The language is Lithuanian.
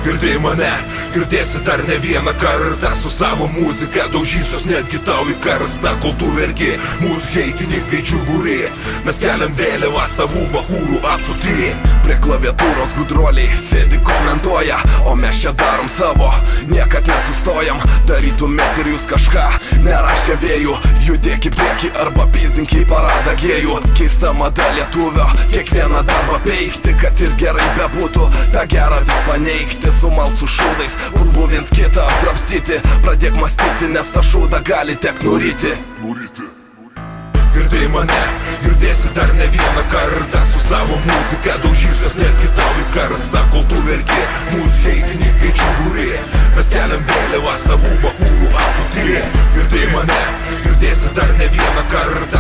Girdėjai mane, girdėsi dar ne vieną kartą. Su savo muzika daužysios netgi tau į karstą. Kol tu verki, mūsų heitininkai čiuburi. Mes keliam vėliavą savų bachūrų apsupty. Prie klaviatūros gudroliai sėdi komentuoja, o mes čia darom savo, niekad nesustojam. Darytumėt ir jūs kažką, nerašė vėjų. Judėk į priekį arba pizdink į paradą gėjų. Keista mada lietuvio, kiekvieną darbą peikti. Kad ir gerai bebūtų, tą gerą vis paneigti. Su malsų šūdais, purvų viens kitą apgrapstyti. Pradėk mąstyti, nes tą šūdą gali tek nuryti. Girdėjai mane, girdėsi dar ne vieną kartą. Su savo muzika daužysios netgi tau į karstą. Kol tu verki, mūsų heitininkai čiuburi. Mes keliam vėliavą savų bachūrų apsupty. Girdėjai mane, girdėsi dar ne vieną kartą.